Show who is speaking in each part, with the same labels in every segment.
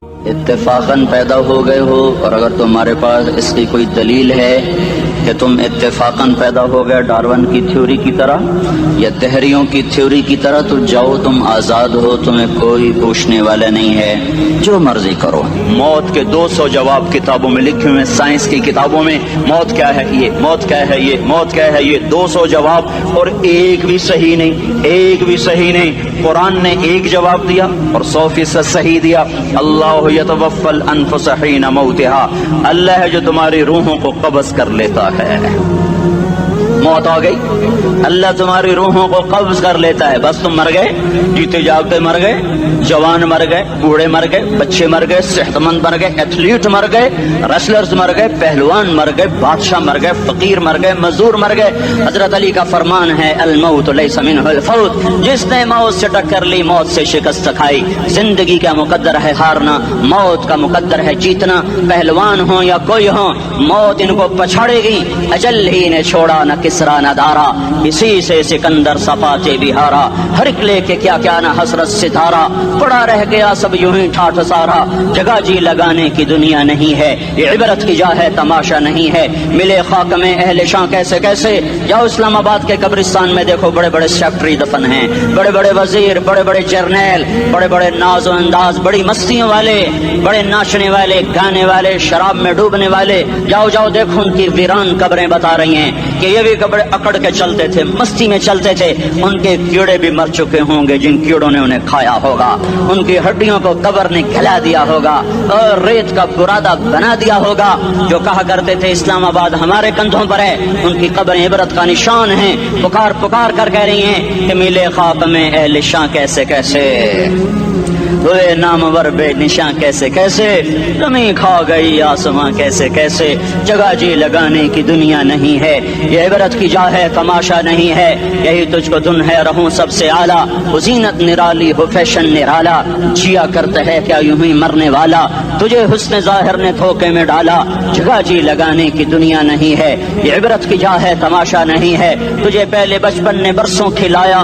Speaker 1: اتفاقاً پیدا ہو گئے ہو، اور اگر تمہارے پاس اس کی کوئی دلیل ہے کہ تم اتفاقاً پیدا ہو گئے ڈارون کی تھیوری کی طرح یا دہریوں کی تھیوری کی طرح، تو جاؤ، تم آزاد ہو، تمہیں کوئی پوچھنے والا نہیں ہے، جو مرضی کرو۔ موت کے 200 جواب کتابوں میں لکھے ہوئے، سائنس کی کتابوں میں موت کیا ہے یہ، موت کیا ہے یہ، موت کیا ہے یہ، 200 جواب، اور ایک بھی صحیح نہیں، ایک بھی صحیح نہیں۔ قرآن نے ایک جواب دیا اور 100% صحیح دیا۔ اللہ یتوفی الانفس حین موتها، اللہ ہے جو تمہاری روحوں کو قبض کر لیتا ہے۔ موت آ گئی، اللہ تمہاری روحوں کو قبض کر لیتا ہے، بس تم مر گئے، جیتے جاگتے مر گئے، جوان مر گئے، بوڑھے مر گئے، بچے مر گئے، صحت مند مر گئے، ایتھلیٹ مر گئے، ریسلرز مر گئے، پہلوان مر گئے، بادشاہ مر گئے، فقیر مر گئے، مزدور مر گئے۔ حضرت علی کا فرمان ہے الموت لیس منہ الفوت، جس نے موت سے ٹکر لی موت سے شکست کھائی۔ زندگی کا مقدر ہے ہارنا، موت کا مقدر ہے جیتنا۔ پہلوان ہوں یا کوئی ہو، موت ان کو پچھاڑے گی۔ اجل ہی نے چھوڑا نہ کسرا نہ دارا، اسی سے سکندر صفاتے بہارا۔ ہر ایک لے کے کیا کیا نہ حسرت ستارہ، پڑا رہ گیا سب یوں ہی ٹھاٹھ سارا۔ جگہ جی لگانے کی دنیا نہیں ہے، یہ عبرت کی جا ہے تماشا نہیں ہے۔ ملے خاک میں اہل شاں کیسے کیسے، جاؤ اسلام آباد کے قبرستان میں دیکھو، بڑے بڑے سیکٹری دفن ہیں، بڑے بڑے وزیر، بڑے بڑے جرنیل، بڑے بڑے ناز و انداز، بڑی مستیوں والے، بڑے ناچنے والے، گانے والے، شراب میں ڈوبنے والے۔ جاؤ جاؤ دیکھو، ان کی ویران قبریں بتا رہی ہیں کہ یہ بھی قبریں اکڑ کے چلتے تھے، مستی میں چلتے تھے، ان کے کیڑے بھی مر چکے ہوں گے جن کیڑوں نے انہیں کھایا ہوگا، ان کی ہڈیوں کو قبر نے کھلا دیا ہوگا اور ریت کا برادہ بنا دیا ہوگا۔ جو کہا کرتے تھے اسلام آباد ہمارے کندھوں پر ہے، ان کی قبریں عبرت کا نشان ہیں، پکار پکار کر کہہ رہی ہیں کہ ملے خاک میں اہل شاں کیسے کیسے، ہوئے نامور بے نشاں کیسے کیسے، زمین کھا گئی آسماں کیسے کیسے۔ جگہ جی لگانے کی دنیا نہیں ہے، یہ عبرت کی جا ہے تماشا نہیں ہے۔ یہی تجھ کو دن ہے رہوں سب سے اعلیٰ، زینت نرالی ہو فیشن نرالا، جیا کرتا ہے کیا یوں ہی مرنے والا، تجھے حسن ظاہر نے دھوکے میں ڈالا۔ جگہ جی لگانے کی دنیا نہیں ہے، یہ عبرت کی جا ہے تماشا نہیں ہے۔ تجھے پہلے بچپن نے برسوں کھلایا،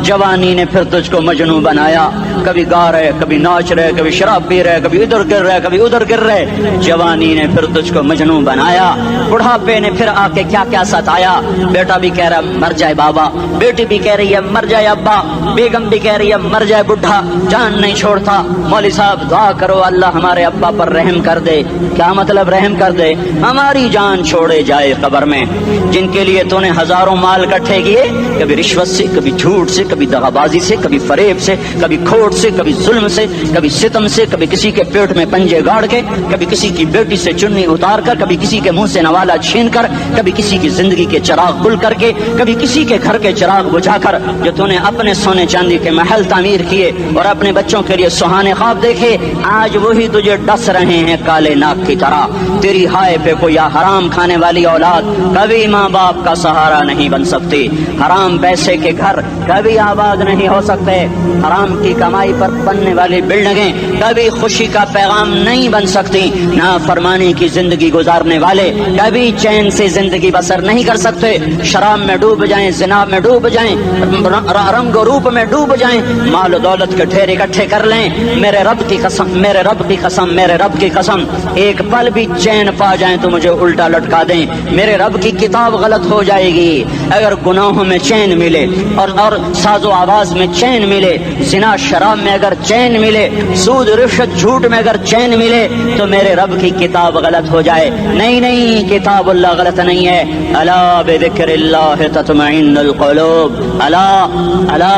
Speaker 1: جوانی نے پھر تجھ کو مجنوں بنایا۔ کبھی گا رہے، کبھی ناچ رہے، کبھی شراب پی رہے، کبھی ادھر گر رہے، کبھی ادھر گر رہے۔ جوانی نے پھر تجھ کو مجنوں بنایا، بڑھاپے نے پھر آ کے کیا کیا ستایا۔ بیٹا بھی کہہ رہا مر جائے بابا، بیٹی بھی کہہ رہی ہے مر جائے ابا، بیگم بھی کہہ رہی ہے مر جائے بڈھا، جان نہیں چھوڑتا۔ مولوی صاحب دعا کرو اللہ ہمارے ابا پر رحم کر دے۔ کیا مطلب رحم کر دے؟ ہماری جان چھوڑے جائے قبر میں۔ جن کے لیے تو نے ہزاروں مال اکٹھے کیے، کبھی رشوت سے، کبھی جھوٹ سے، کبھی دغابازی سے، کبھی فریب سے، کبھی کھوٹ سے، کبھی ظلم سے، کبھی ستم سے، کبھی کسی کے پیٹ میں پنجے گاڑ کے، کبھی کسی کی بیٹی سے چنی اتار کر، کبھی کسی کے منہ سے نوالا چھین کر، کبھی کسی کی زندگی کے چراغ گل کر کے، کبھی کسی کے گھر کے چراغ بجھا کر۔ جو تو نے اپنے سونے چاندی کے محل تعمیر کیے اور اپنے بچوں کے لیے سہانے خواب دیکھے، آج وہی تجھے ڈس رہے ہیں کالے ناک کی طرح۔ تیری ہائے پہ کوئی حرام کھانے والی اولاد کبھی ماں باپ کا سہارا نہیں بن سکتی۔ حرام پیسے کے گھر کبھی آباد نہیں ہو سکتے۔ حرام کی کمائی پر بننے والی بلڈنگیں کبھی خوشی کا پیغام نہیں بن سکتی۔ نافرمانی کی زندگی گزارنے والے کبھی چین سے زندگی بسر نہیں کر سکتے۔ شراب میں ڈوب جائیں، زنا میں ڈوب جائیں، رنگ و روپ میں ڈوب جائیں، مال و دولت کے ڈھیر اکٹھے کر لیں، میرے رب کی قسم، میرے رب کی قسم، میرے رب کی قسم، ایک پل بھی چین پا جائیں تو مجھے الٹا لٹکا دیں، میرے رب کی کتاب غلط ہو جائے گی۔ اگر گناہوں میں چین ملے اور ساز و آواز میں چین ملے، زنا شراب میں اگر چین ملے، سود رشوت جھوٹ میں اگر چین ملے، تو میرے رب کی کتاب غلط ہو جائے۔ نہیں نہیں، کتاب اللہ غلط نہیں ہے۔ الا بذکر اللہ تطمئن القلوب، الا الا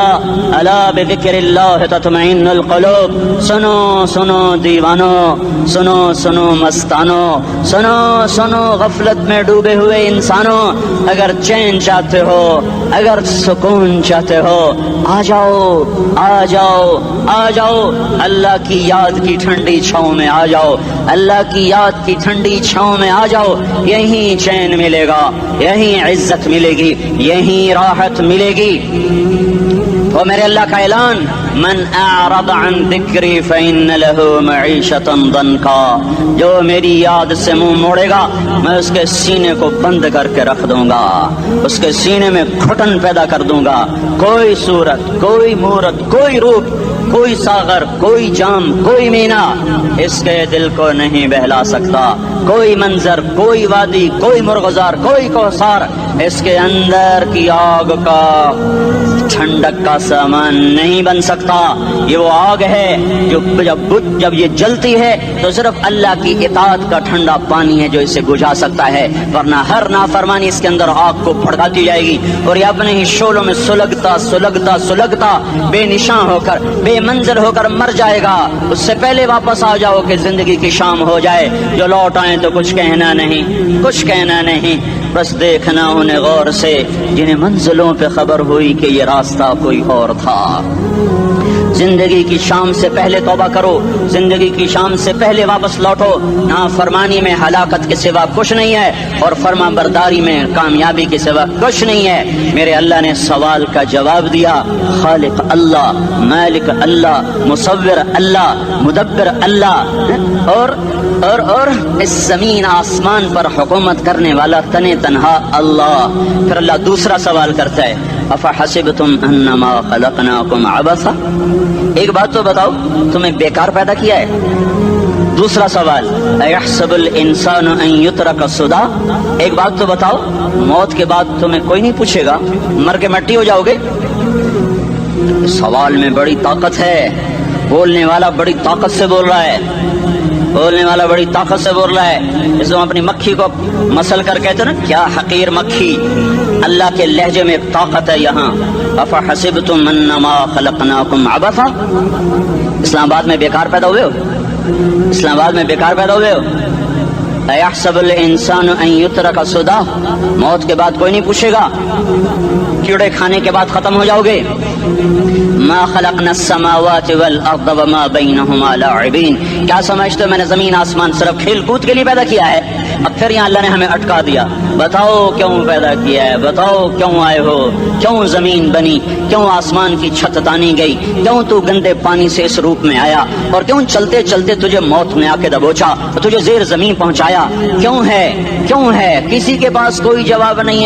Speaker 1: الا بذکر اللہ تطمئن القلوب۔ سنو سنو دیوانو، سنو سنو مستانو، سنو سنو غفلت میں ڈوبے ہوئے انسانوں، اگر چین چاہتے ہو، اگر سکون چاہتے ہو، آ جاؤ آ جاؤ آ جاؤ، اللہ کی یاد کی ٹھنڈی چھاؤں میں آ جاؤ، اللہ کی یاد کی ٹھنڈی چھاؤں میں آ جاؤ۔ یہیں چین ملے گا، یہیں عزت ملے گی، یہیں راحت ملے گی۔ وہ میرے اللہ کا اعلان، من اعرض عن ذکری فإن له معیشۃ ضنکا، جو میری یاد سے منہ موڑے گا میں اس کے سینے کو بند کر کے رکھ دوں گا، اس کے سینے میں گھٹن پیدا کر دوں گا۔ کوئی صورت، کوئی مورت، کوئی روپ کوئی ساغر، کوئی جام، کوئی مینا اس کے دل کو نہیں بہلا سکتا، کوئی منظر، کوئی وادی، کوئی مرغزار، کوئی کوثر اس کے اندر کی آگ کا ٹھنڈک کا سامان نہیں بن سکتا۔ یہ وہ آگ ہے جو جب یہ جلتی ہے تو صرف اللہ کی اطاعت کا ٹھنڈا پانی ہے جو اسے بجھا سکتا ہے، ورنہ ہر نافرمانی اس کے اندر آگ کو بھڑکاتی جائے گی اور یہ اپنے ہی شعلوں میں سلگتا بے نشاں ہو کر، بے منظر ہو کر مر جائے گا۔ اس سے پہلے واپس آ جاؤ کہ زندگی کی شام ہو جائے، جو لوٹ آئیں تو کچھ کہنا نہیں، بس دیکھنا انہیں غور سے جنہیں منزلوں پہ خبر ہوئی کہ یہ راستہ کوئی اور تھا۔ زندگی کی شام سے پہلے توبہ کرو، زندگی کی شام سے پہلے واپس لوٹو۔ نافرمانی میں ہلاکت کے سوا کچھ نہیں ہے اور فرما برداری میں کامیابی کے سوا کچھ نہیں ہے۔ میرے اللہ نے سوال کا جواب دیا، خالق اللہ، مالک اللہ، مصور اللہ، مدبر اللہ اور اس زمین آسمان پر حکومت کرنے والا تنے تنہا اللہ۔ پھر اللہ دوسرا سوال کرتا ہے، افحسبتم انما خلقناکم عبثا، ایک بات تو بتاؤ تمہیں بیکار پیدا کیا ہے؟ دوسرا سوال، ایحسب الانسان ان یترک سدی، ایک بات تو بتاؤ موت کے بعد تمہیں کوئی نہیں پوچھے گا، مر کے مٹی ہو جاؤ گے؟ سوال میں بڑی طاقت ہے، بولنے والا بڑی طاقت سے بول رہا ہے، اس کو اپنی مکھی کو مسل کر کہتے نا، کیا حقیر مکھی، اللہ کے لہجے میں ایک طاقت ہے یہاں۔ افحسبتم انما خلقناکم عبثا، اسلام آباد میں بیکار پیدا ہوئے ہو؟ ایحسب الانسان ان یترک سدی، موت کے بعد کوئی نہیں پوچھے گا، کیڑے کھانے کے بعد ختم ہو جاؤ گے؟ ما خلقنا السماوات والارض وما بینہما لاعبین، کیا سمجھتے ہو میں نے زمین آسمان صرف کھیل کود کے لیے پیدا کیا ہے؟ اب پھر یہاں اللہ نے ہمیں اٹکا دیا، بتاؤ کیوں پیدا کیا ہے، بتاؤ کیوں آئے ہو، کیوں زمین بنی، کیوں آسمان کی چھت تانی گئی، کیوں تو گندے پانی سے اس روپ میں آیا، اور کیوں چلتے چلتے تجھے موت نے آ کے دبوچا، تجھے زیر زمین پہنچایا، کیوں ہے؟ کسی کے پاس کوئی جواب نہیں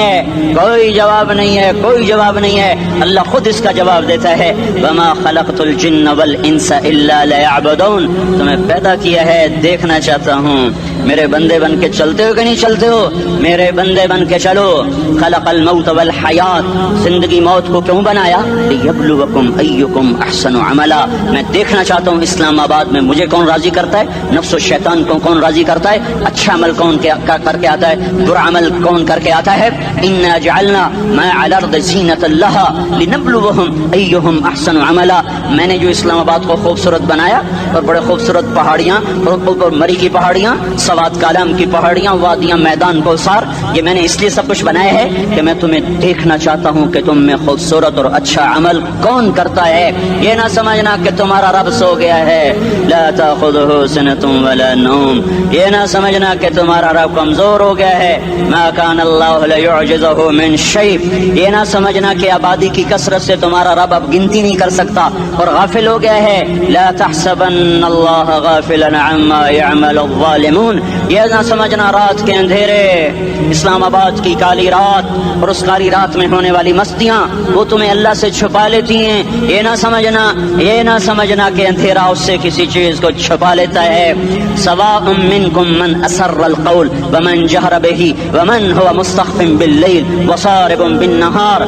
Speaker 1: ہے، اللہ خود اس کا جواب دیتا ہے، وما خلقت الجن والانس الا لیعبدون، تمہیں پیدا کیا ہے دیکھنا چاہتا ہوں میرے بندے بن کے چلتے ہو کہ نہیں چلتے ہو، میرے بندے بن کے چلو۔ خلق الموت والحیات، زندگی موت کو کیوں بنایا؟ لیبلوکم ایکم احسن عملا، میں دیکھنا چاہتا ہوں اسلام آباد میں مجھے کون راضی کرتا ہے، نفس و شیطان کو کون راضی کرتا ہے، اچھا عمل کون کر کے آتا ہے، برا عمل کون کر کے آتا ہے۔ انا جعلنا ما علی الارض زینۃ لہا لنبلوہم ایہم احسن عملا، میں نے جو اسلام آباد کو خوبصورت بنایا اور بڑے خوبصورت پہاڑیاں اور مری کی پہاڑیاں، سوات کالام کی پہاڑیاں، وادیاں، میدان کوثر، یہ میں نے اس لیے سب کچھ بنایا ہے کہ میں تمہیں دیکھنا چاہتا ہوں کہ تم میں خوبصورت اور اچھا عمل کون کرتا ہے۔ یہ نہ سمجھنا کہ تمہارا رب سو گیا ہے، لا تاخذہ سنۃ ولا نوم، یہ نہ سمجھنا کہ تمہارا رب کمزور ہو گیا ہے، ما کان اللہ لیعجزہ من شیء، یہ نہ سمجھنا کہ آبادی کی کثرت سے تمہارا رب اب گنتی نہیں کر سکتا اور غافل ہو گیا ہے، لا تحسبن اللہ غافلا عما يعمل الظالمون، یہ نہ سمجھنا رات کے اندھیرے، اسلام آباد کی کالی رات اور اس کالی رات میں ہونے والی مستیاں وہ تمہیں اللہ سے چھپا لیتی ہیں، یہ نہ سمجھنا کہ اندھیرا اس سے کسی چیز کو چھپا لیتا ہے۔ سواء منکم من اسر القول ومن جہر بہ ومن هو مستخف باللیل وصارب بالنہار،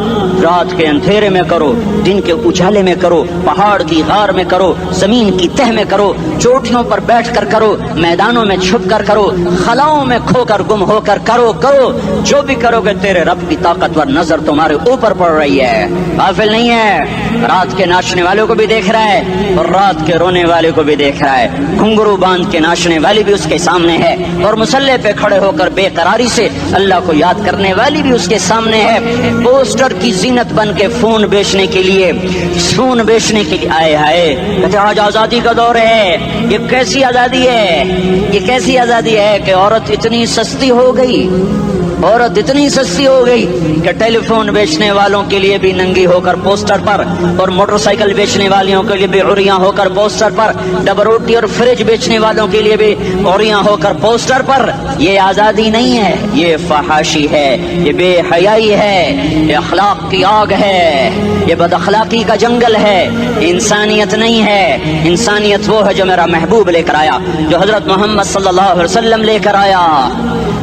Speaker 1: رات کے اندھیرے میں کرو، دن کے اجالے میں کرو، پہاڑ کی غار میں کرو، زمین کی تہ میں کرو، چوٹیوں پر بیٹھ کر کرو، میدانوں میں چھپ کر کرو، خلاؤں میں کھو کر گم ہو کر کرو، جو بھی کرو گے تیرے رب کی طاقتور نظر تمہارے اوپر پڑ رہی ہے، غافل نہیں ہے، رات کے ناچنے والوں کو بھی دیکھ رہا ہے اور رات کے رونے والے کو بھی دیکھ رہا ہے، گھنگرو باندھ کے ناچنے والی بھی اس کے سامنے ہے اور مسلح پہ کھڑے ہو کر بے قراری سے اللہ کو یاد کرنے والی بھی اس کے سامنے ہے، پوسٹر کی زینت بن کے فون بیچنے کے لیے آئے کہتے آج آزادی کا دور ہے، یہ کیسی آزادی ہے کہ عورت اتنی سستی ہو گئی، عورت اتنی سستی ہو گئی کہ ٹیلی فون بیچنے والوں کے لیے بھی ننگی ہو کر پوسٹر پر، اور موٹر سائیکل بیچنے والوں کے لیے بھی عریاں ہو کر پوسٹر پر، ڈبل روٹی اور فریج بیچنے والوں کے لیے بھی عریاں ہو کر پوسٹر پر۔ یہ آزادی نہیں ہے، یہ فحاشی ہے، یہ بے حیائی ہے، یہ اخلاق کی آگ ہے، یہ بد اخلاقی کا جنگل ہے، انسانیت نہیں ہے۔ انسانیت وہ ہے جو میرا محبوب لے کر آیا، جو حضرت محمد صلی اللہ علیہ وسلم لے کر آیا۔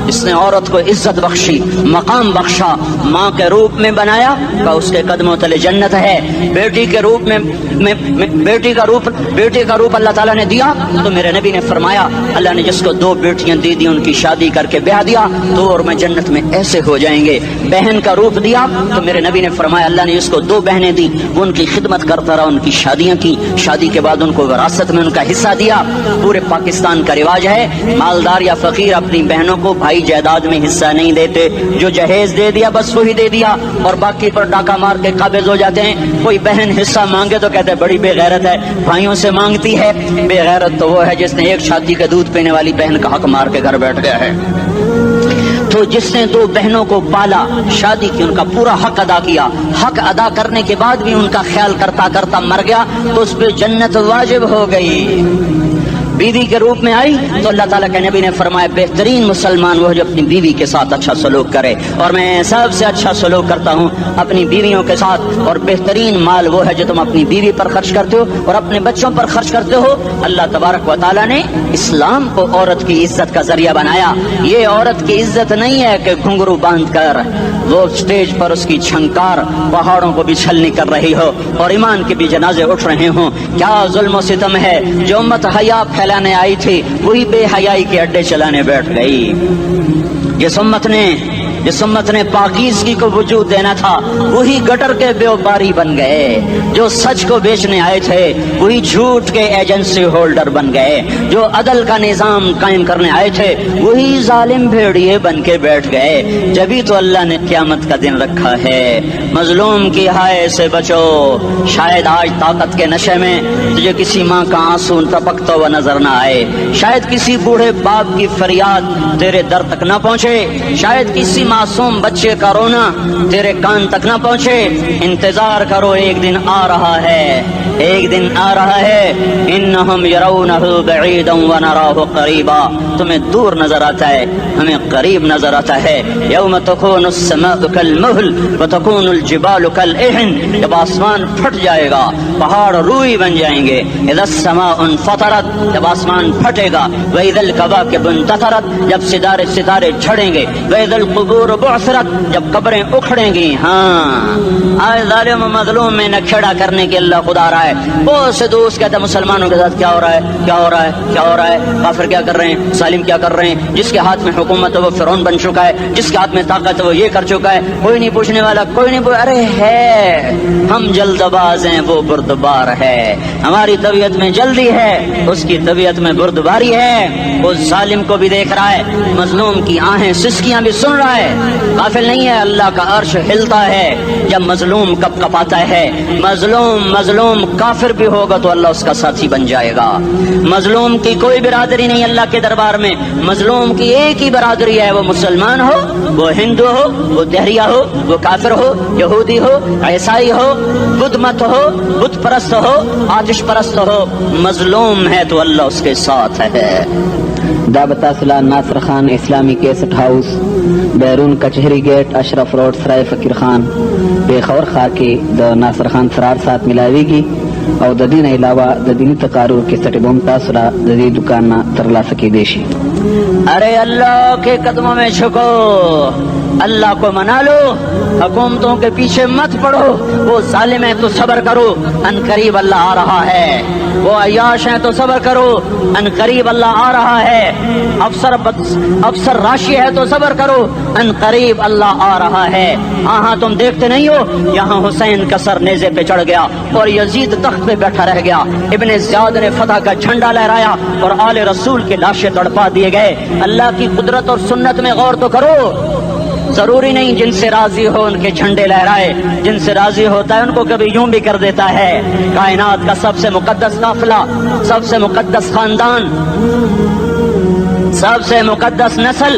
Speaker 1: اس نے عورت کو عزت بخشی، مقام بخشا، ماں کے روپ میں بنایا کہ اس کے قدموں تلے جنت ہے، بیٹی کے روپ میں بیٹی کا روپ اللہ تعالیٰ نے دیا تو میرے نبی نے فرمایا اللہ نے جس کو 2 بیٹیاں دی دی ان کی شادی کر کے بیاہ دیا تو اور میں جنت میں ایسے ہو جائیں گے۔ بہن کا روپ دیا تو میرے نبی نے فرمایا اللہ نے جس کو 2 بہنیں دی وہ ان کی خدمت کرتا رہا، ان کی شادیاں کی، شادی کے بعد ان کو وراثت میں ان کا حصہ دیا۔ پورے پاکستان کا رواج ہے مالدار یا فقیر اپنی بہنوں کو بھائی جائیداد میں حصہ نہیں دیتے، جو جہیز دے دیا بس وہی دے دیا اور باقی پر ڈاکہ مار کے قابض ہو جاتے ہیں۔ کوئی بہن حصہ مانگے تو کہتے ہیں بڑی بے غیرت ہے، بھائیوں سے مانگتی ہے۔ بے غیرت تو وہ ہے جس نے ایک چھاتی کا دودھ پینے والی بہن کا حق مار کے گھر بیٹھ گیا ہے۔ تو جس نے 2 بہنوں کو پالا، شادی کی، ان کا پورا حق ادا کیا، حق ادا کرنے کے بعد بھی ان کا خیال کرتا کرتا مر گیا تو اس پہ جنت واجب ہو گئی۔ بیوی کے روپ میں آئی تو اللہ تعالیٰ کے نبی نے فرمایا بہترین مسلمان وہ جو اپنی بیوی کے ساتھ اچھا سلوک کرے، اور میں سب سے اچھا سلوک کرتا ہوں اپنی بیویوں کے ساتھ، اور بہترین مال وہ ہے جو تم اپنی بیوی پر خرچ کرتے ہو اور اپنے بچوں پر خرچ کرتے ہو۔ اللہ تبارک و تعالیٰ نے اسلام کو عورت کی عزت کا ذریعہ بنایا۔ یہ عورت کی عزت نہیں ہے کہ گھنگرو باندھ کر وہ اسٹیج پر اس کی چھنکار پہاڑوں کو بھی چھلنی کر رہی ہو اور ایمان کے بھی جنازے اٹھ رہے ہوں۔ کیا ظلم و ستم ہے، جو امت حیا پھیلانے آئی تھی وہی بے حیائی کے اڈے چلانے بیٹھ گئی۔ جس امت نے پاکیزگی کو وجود دینا تھا وہی گٹر کے بیوپاری بن گئے، جو سچ کو بیچنے آئے تھے وہی جھوٹ کے ایجنسی ہولڈر بن گئے، جو عدل کا نظام قائم کرنے آئے تھے وہی ظالم بھیڑیے بن کے بیٹھ گئے۔ جبھی تو اللہ نے قیامت کا دن رکھا ہے۔ مظلوم کی ہائے سے بچو، شاید آج طاقت کے نشے میں تجھے کسی ماں کا آنسو ٹپکتا ہوا نظر نہ آئے، شاید کسی بوڑھے باپ کی فریاد تیرے در تک نہ پہنچے، شاید کسی معصوم بچے کا رونا تیرے کان تک نہ پہنچے۔ انتظار کرو، ایک دن آ رہا ہے، ایک دن آ رہا ہے۔ انہم یرونہ بعیدا ونراہ قریبا، تمہیں دور نظر آتا ہے ہمیں قریب نظر آتا ہے۔ یوم تکون السماء کالمہل وتکون الجبال کالعہن، جب آسمان پھٹ جائے گا پہاڑ روئی بن جائیں گے۔ اذا السماء انفطرت، جب آسمان پھٹے گا۔ واذا الکواکب انتثرت، جب ستارے جھڑیں گے۔ واذا القبور بعثرت، جب قبریں اکھڑیں گی۔ ہاں آج ظالم و مظلوم میں نہ کھیڑا کرنے کے اللہ خدا رہا ہے۔ بہت سے دوست کہتے ہیں مسلمانوں کے ساتھ کیا ہو رہا ہے، کیا ہو رہا ہے، کیا ہو رہا ہے، کافر کیا کر رہے ہیں، ظالم کیا کر رہے ہیں، جس کے ہاتھ میں حکومت ہے وہ فرعون بن چکا ہے، جس کے ہاتھ میں طاقت ہے وہ یہ کر چکا ہے، کوئی نہیں پوچھنے والا، کوئی نہیں ارے ہے ہم جلد باز ہیں وہ بردبار ہے، ہماری طبیعت میں جلدی ہے اس کی طبیعت میں بردباری ہے۔ وہ ظالم کو بھی دیکھ رہا ہے، مظلوم کی آہیں سسکیاں بھی سن رہا ہے، غافل نہیں ہے۔ اللہ کا عرش ہلتا ہے جب مظلوم کپ کپاتا ہے۔ مظلوم کافر بھی ہوگا تو اللہ اس کا ساتھی بن جائے گا۔ مظلوم کی کوئی برادری نہیں اللہ کے دربار میں، مظلوم کی ایک ہی برادری ہے، وہ مسلمان ہو، وہ ہندو ہو، وہ دہریہ ہو، وہ کافر ہو، یہودی ہو، عیسائی ہو، بدھ مت ہو، بت پرست ہو، آتش پرست ہو، مظلوم ہے تو اللہ اس کے ساتھ ہے۔
Speaker 2: دعوت اصلاح ناصر خان اسلامی کیسٹ ہاؤس، بیرون کچہری گیٹ، اشرف روڈ، سرائے فقیر خان، پیښور ښار کې د ناصر خان سرار سات ملاویږي او د دې نه علاوه د دیني تقارر کیسټ به هم تاسو را د دې دکان نه ترلاسه کیدی شي۔
Speaker 1: ارے اللہ کے قدموں میں جھکو، اللہ کو منا لو، حکومتوں کے پیچھے مت پڑو، وہ ظالم ہے تو صبر کرو، ان قریب اللہ آ رہا ہے، وہ عیاش ہیں تو صبر کرو، ان قریب اللہ آ رہا ہے، افسر راشی ہے تو صبر کرو، ان قریب اللہ آ رہا ہے۔ ہاں تم دیکھتے نہیں ہو یہاں حسین کا سر نیزے پہ چڑھ گیا اور یزید تخت پہ بیٹھا رہ گیا، ابن زیاد نے فتح کا جھنڈا لہرایا اور آل رسول کے لاشیں تڑپا دیے گئے۔ اللہ کی قدرت اور سنت میں غور تو کرو، ضروری نہیں جن سے راضی ہو ان کے جھنڈے لہرائے، جن سے راضی ہوتا ہے ان کو کبھی یوں بھی کر دیتا ہے۔ کائنات کا سب سے مقدس قافلہ، سب سے مقدس خاندان، سب سے مقدس نسل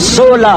Speaker 1: 16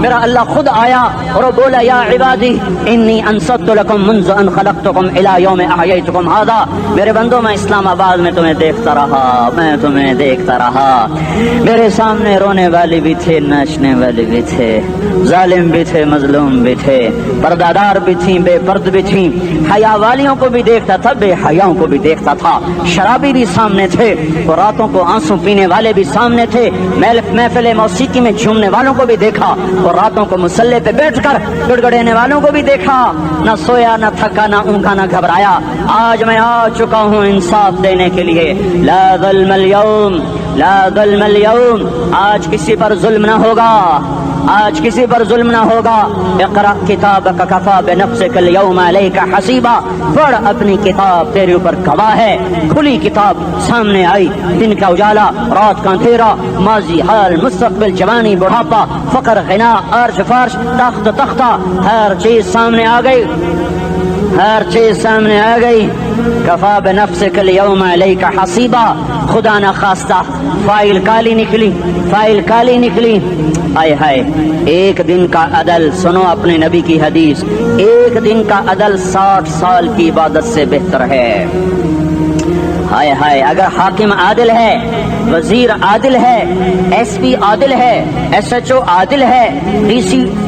Speaker 3: میرا اللہ خود آیا اور وہ بولا یا عبادی انی انصت لکم منذ ان خلقتکم الی یوم احییتکم ھذا. میرے بندوں میں اسلام آباد میں تمہیں دیکھتا رہا، میں تمہیں دیکھتا رہا. میرے سامنے رونے والے بھی تھے، ناچنے والے بھی تھے، ظالم بھی تھے، مظلوم بھی تھے، پردہ دار بھی تھیں، بے پرد بھی تھیں. حیا والیوں کو بھی دیکھتا تھا، بے حیاؤں کو بھی دیکھتا تھا. شرابی بھی سامنے تھے اور راتوں کو آنسو پینے والے بھی سامنے تھے. محفل موسیقی میں جھومنے والوں کو بھی دیکھا اور راتوں کو مصلے پہ بیٹھ کر گڑگڑانے والوں کو بھی دیکھا. نہ سویا، نہ تھکا، نہ اونگا، نہ گھبرایا. آج میں آ چکا ہوں انصاف دینے کے لیے. لا ظلم اليوم، لا ظلم اليوم. آج کسی پر ظلم نہ ہوگا، آج کسی پر ظلم نہ ہوگا. اقرأ کتابک کفی بنفسک اليوم علیک حسیبا. پڑھ اپنی کتاب، تیرے اوپر گواہ ہے. کھلی کتاب سامنے آئی، دن کا اجالا، رات کا اندھیرا، ماضی، حال، مستقبل، جوانی، بڑھاپا، فقر، غنا، عرش، فرش، تخت، تختہ، ہر چیز سامنے آ گئی، ہر چیز سامنے آ گئی. کفا بنفسک اليوم علیک حسیبا. خدا نہ خواستہ فائل کالی نکلی، فائل کالی نکلی. ہائے ہائے، ایک دن کا عدل، سنو اپنے نبی کی حدیث، ایک دن کا عدل 60 سال کی عبادت سے بہتر ہے. ہائے ہائے، اگر حاکم عادل ہے، وزیر عادل ہے، ایس پی عادل ہے، ایس ایچ او عادل ہے،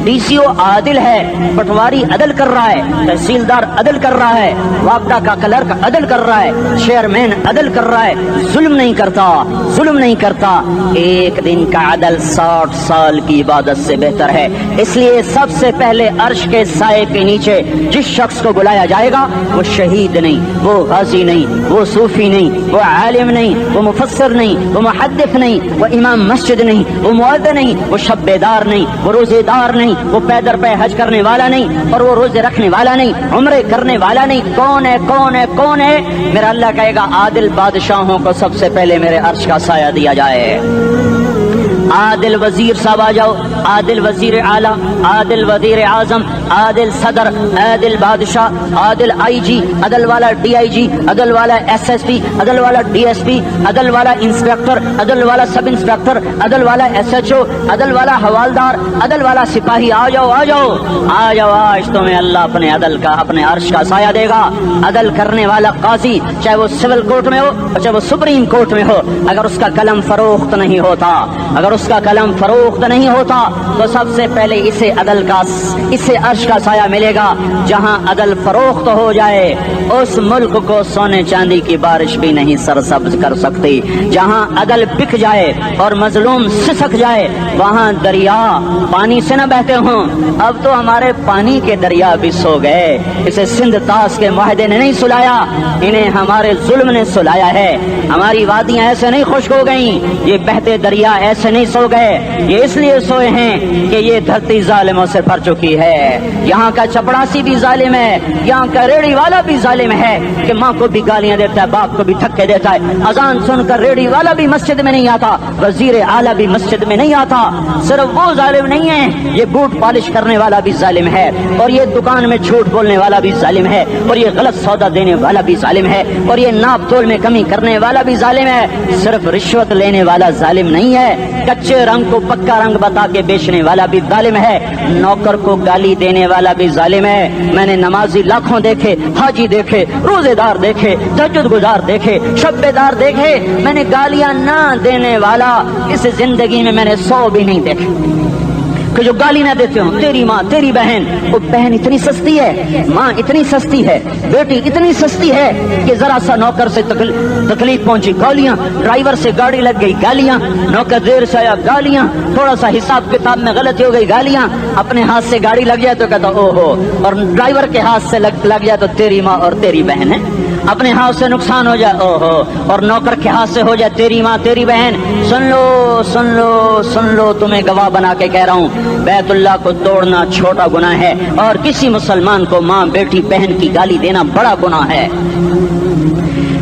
Speaker 3: ڈی سی او عادل ہے، پٹواری عدل کر رہا ہے، تحصیلدار عدل کر رہا ہے، وابڈا کا کلرک عدل کر رہا ہے، چیئرمین عدل کر رہا ہے، ظلم نہیں کرتا، ظلم نہیں کرتا. ایک دن کا عدل 60 سال کی عبادت سے بہتر ہے. اس لیے سب سے پہلے عرش کے سائے کے نیچے جس شخص کو بلایا جائے گا وہ شہید نہیں، وہ غازی نہیں، وہ صوفی نہیں، وہ عالم نہیں، وہ مفسر نہیں، وہ محدث نہیں، وہ امام مسجد نہیں، وہ مؤذن نہیں، وہ شب بیدار نہیں، وہ روزے دار نہیں، وہ پیدر پہ حج کرنے والا نہیں، اور وہ روزے رکھنے والا نہیں، عمرے کرنے والا نہیں. کون ہے، کون ہے، کون ہے؟ میرا اللہ کہے گا عادل بادشاہوں کو سب سے پہلے میرے عرش کا سایہ دیا جائے. عادل وزیر صاحب آ جاؤ، عادل وزیر اعلیٰ، عادل وزیر اعظم، عادل صدر، عادل بادشاہ، عادل آئی جی، عدل والا ڈی آئی جی، عدل والا ایس ایس پی، عدل والا ڈی ایس پی، عدل والا انسپیکٹر، عدل والا سب انسپیکٹر، عدل والا ایس ایچ او، عدل والا حوالدار، عدل والا سپاہی. آ جاؤ، آ جاؤ، آ جاؤ. آج تمہیں اللہ اپنے عدل کا، اپنے عرش کا سایہ دے گا. عدل کرنے والا قاضی، چاہے وہ سول کورٹ میں ہو چاہے وہ سپریم کورٹ میں ہو، اگر اس کا قلم فروخت نہیں ہوتا، اگر اس کا قلم فروخت نہیں ہوتا تو سب سے پہلے اسے عدل کا، اسے عرش کا سایہ ملے گا. جہاں عدل فروخت ہو جائے اس ملک کو سونے چاندی کی بارش بھی نہیں سرسبز کر سکتی. جہاں عدل بک جائے اور مظلوم سسک جائے وہاں دریا پانی سے نہ بہتے ہوں. اب تو ہمارے پانی کے دریا بھی سو گئے. اسے سندھ طاس کے معاہدے نے نہیں سلایا، انہیں ہمارے ظلم نے سلایا ہے. ہماری وادیاں ایسے نہیں خشک ہو گئیں، یہ بہتے دریا ایسے نہیں سو گئے. یہ اس لیے سوئے ہیں کہ یہ دھرتی ظالموں سے بھر چکی ہے. یہاں کا چپڑاسی بھی ظالم ہے، یہاں کا ریڑھی والا بھی ظالم ہے کہ ماں کو بھی گالیاں دیتا ہے، باپ کو بھی دھکے دیتا ہے. اذان سن کر ریڑھی والا بھی مسجد میں نہیں آتا، وزیر اعلیٰ بھی مسجد میں نہیں آتا. صرف وہ ظالم نہیں ہے، یہ بوٹ پالش کرنے والا بھی ظالم ہے، اور یہ دکان میں جھوٹ بولنے والا بھی ظالم ہے، اور یہ غلط سودا دینے والا بھی ظالم ہے، اور یہ ناپ تول میں کمی کرنے والا بھی ظالم ہے. صرف رشوت لینے والا ظالم نہیں ہے، کچے رنگ کو پکا رنگ بتا کے بیچنے والا بھی ظالم ہے، نوکر کو گالی دینے والا بھی ظالم ہے. میں نے نمازی لاکھوں دیکھے، حاجی دیکھے، روزے دار دیکھے، تہجد گزار دیکھے، شب بیدار دیکھے. میں نے گالیاں نہ دینے والا اس زندگی میں نے 100 بھی نہیں دیکھے کہ جو گالی نہ دیتے ہوں. تیری ماں، تیری بہن، وہ بہن اتنی سستی ہے، ماں اتنی سستی ہے، بیٹی اتنی سستی ہے کہ ذرا سا نوکر سے تکلیف پہنچی گالیاں، ڈرائیور سے گاڑی لگ گئی گالیاں، نوکر دیر سے آیا گالیاں، تھوڑا سا حساب کتاب میں غلطی ہو گئی گالیاں، اپنے ہاتھ سے گاڑی لگ جائے تو کہتا او ہو، اور ڈرائیور کے ہاتھ سے لگ جائے تو تیری ماں اور تیری بہن ہے. اپنے ہاتھ سے نقصان ہو جائے او ہو، اور نوکر کے ہاتھ سے ہو جائے تیری ماں تیری بہن. سن لو، سن لو، سن لو، تمہیں گواہ بنا کے کہہ رہا ہوں، بیت اللہ کو توڑنا چھوٹا گناہ ہے اور کسی مسلمان کو ماں، بیٹی، بہن کی گالی دینا بڑا گناہ ہے.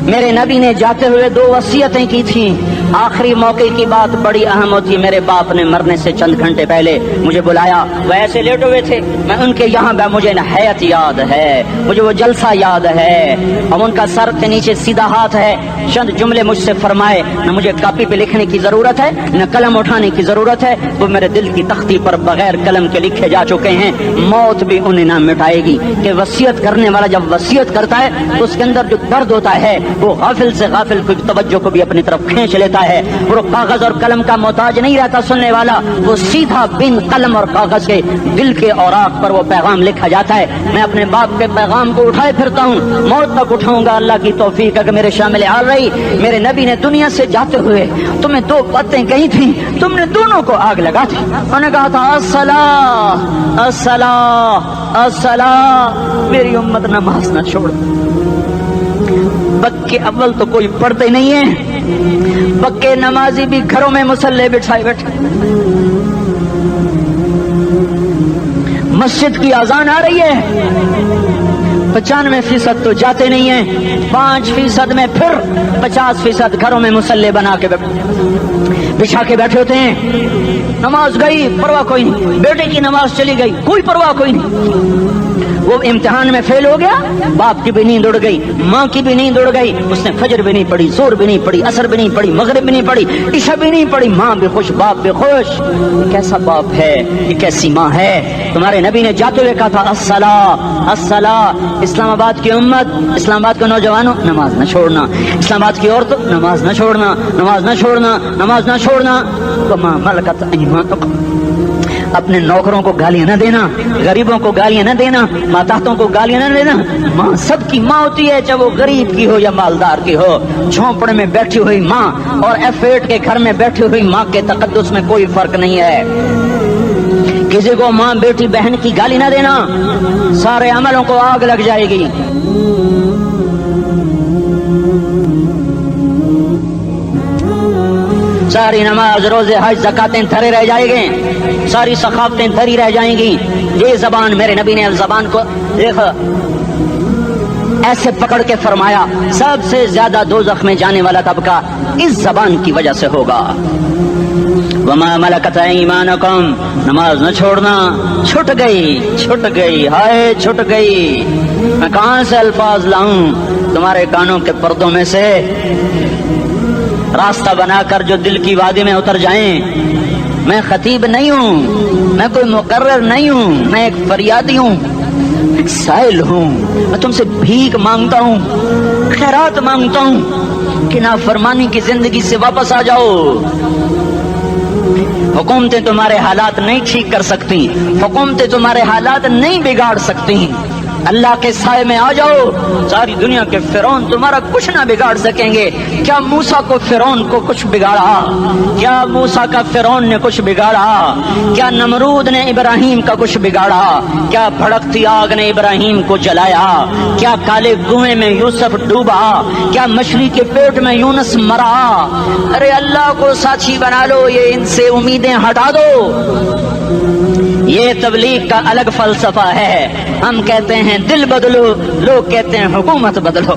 Speaker 3: میرے نبی نے جاتے ہوئے 2 وصیتیں کی تھیں. آخری موقع کی بات بڑی اہم ہوتی ہے. میرے باپ نے مرنے سے چند گھنٹے پہلے مجھے بلایا, وہ ایسے لیٹ ہوئے تھے, میں ان کے یہاں مجھے نہایت یاد ہے, مجھے وہ جلسہ یاد ہے. اب ان کا سر کے نیچے سیدھا ہاتھ ہے, چند جملے مجھ سے فرمائے, نہ مجھے کاپی پہ لکھنے کی ضرورت ہے نہ قلم اٹھانے کی ضرورت ہے, وہ میرے دل کی تختی پر بغیر قلم کے لکھے جا چکے ہیں. موت بھی انہیں نہ مٹائے گی کہ وصیت کرنے والا جب وصیت کرتا ہے تو اس کے اندر جو درد ہوتا ہے وہ غافل سے غافل کی توجہ کو بھی اپنی طرف کھینچ لیتا ہے. وہ کاغذ اور قلم کا محتاج نہیں رہتا سننے والا, وہ سیدھا بن قلم اور کاغذ کے دل کے اوراق پر وہ پیغام لکھا جاتا ہے. میں اپنے باپ کے پیغام کو اٹھائے پھرتا ہوں, موت تک اٹھاؤں گا. اللہ کی توفیق ہے کہ میرے شامل حال رہی. میرے نبی نے دنیا سے جاتے ہوئے تمہیں دو باتیں کہی تھیں, تم نے دونوں کو آگ لگا تھی. انہوں نے کہا تھا الصلاۃ الصلاۃ الصلاۃ, میری امت نماز نہ چھوڑ. پکے اول تو کوئی پڑھتے نہیں ہے, پکے نمازی بھی گھروں میں مصلی بٹھائے بیٹھے. مسجد کی اذان آ رہی ہے, 95% تو جاتے نہیں ہیں, 5% میں پھر 50% گھروں میں مصلی بنا کے بچھا کے بیٹھے ہوتے ہیں. نماز گئی پرواہ کوئی نہیں, بیٹے کی نماز چلی گئی کوئی پرواہ کوئی نہیں. وہ امتحان میں فیل ہو گیا, باپ کی بھی نیند اڑ گئی, ماں کی بھی نیند اڑ گئی, اس نے فجر بھی نہیں پڑھی, زور بھی نہیں پڑھی, عصر بھی نہیں پڑھی, مغرب بھی نہیں پڑھی, عشاء بھی نہیں پڑھی. ماں بھی خوش باپ بھی خوش. یہ کیسا باپ ہے, یہ کیسی ماں ہے. تمہارے نبی نے جاتے ہوئے کہا تھا الصلاۃ الصلاۃ. اسلام آباد کی امت, اسلام آباد کے نوجوانوں, نماز نہ چھوڑنا. اسلام آباد کی عورتوں, نماز نہ چھوڑنا, نماز نہ چھوڑنا, نماز نہ چھوڑنا. وما ملکت ایمانکم, اپنے نوکروں کو گالیاں نہ دینا, غریبوں کو گالیاں نہ دینا, ماتحتوں کو گالیاں نہ دینا. ماں سب کی ماں ہوتی ہے, چاہے وہ غریب کی ہو یا مالدار کی ہو. جھونپڑے میں بیٹھی ہوئی ماں اور F8 کے گھر میں بیٹھی ہوئی ماں کے تقدس میں کوئی فرق نہیں ہے. کسی کو ماں بیٹی بہن کی گالی نہ دینا, سارے عملوں کو آگ لگ جائے گی. ساری نماز روزے حج زکاتیں دھرے رہ جائیں گے, ساری ثقافتیں دھری رہ جائیں گی. یہ زبان, میرے نبی نے زبان کو دیکھو ایسے پکڑ کے فرمایا, سب سے زیادہ دوزخ میں جانے والا طبقہ اس زبان کی وجہ سے ہوگا. وما ملکت ایمانکم, نماز نہ چھوڑنا. چھٹ گئی ہائے چھٹ گئی. میں کہاں سے الفاظ لاؤں تمہارے کانوں کے پردوں میں سے, راستہ بنا کر جو دل کی وادی میں اتر جائیں. میں خطیب نہیں ہوں, میں کوئی مقرر نہیں ہوں, میں ایک فریادی ہوں, ایک سائل ہوں. میں تم سے بھیک مانگتا ہوں, خیرات مانگتا ہوں کہ نافرمانی کی زندگی سے واپس آ جاؤ. حکومتیں تمہارے حالات نہیں ٹھیک کر سکتی, حکومتیں تمہارے حالات نہیں بگاڑ سکتی. اللہ کے سائے میں آ جاؤ. ساری دنیا کے فرعون تمہارا کچھ نہ بگاڑ سکیں گے. کیا موسیٰ کو فرعون کو کچھ بگاڑا؟ کیا موسیٰ کا فرعون نے کچھ بگاڑا؟ کیا نمرود نے ابراہیم کا کچھ بگاڑا؟ کیا بھڑکتی آگ نے ابراہیم کو جلایا؟ کیا کالے کنویں میں یوسف ڈوبا؟ کیا مچھلی کے پیٹ میں یونس مرا؟ ارے اللہ کو ساتھی بنا لو, یہ ان سے امیدیں ہٹا دو. یہ تبلیغ کا الگ فلسفہ ہے. ہم کہتے ہیں دل بدلو, لوگ کہتے ہیں حکومت بدلو.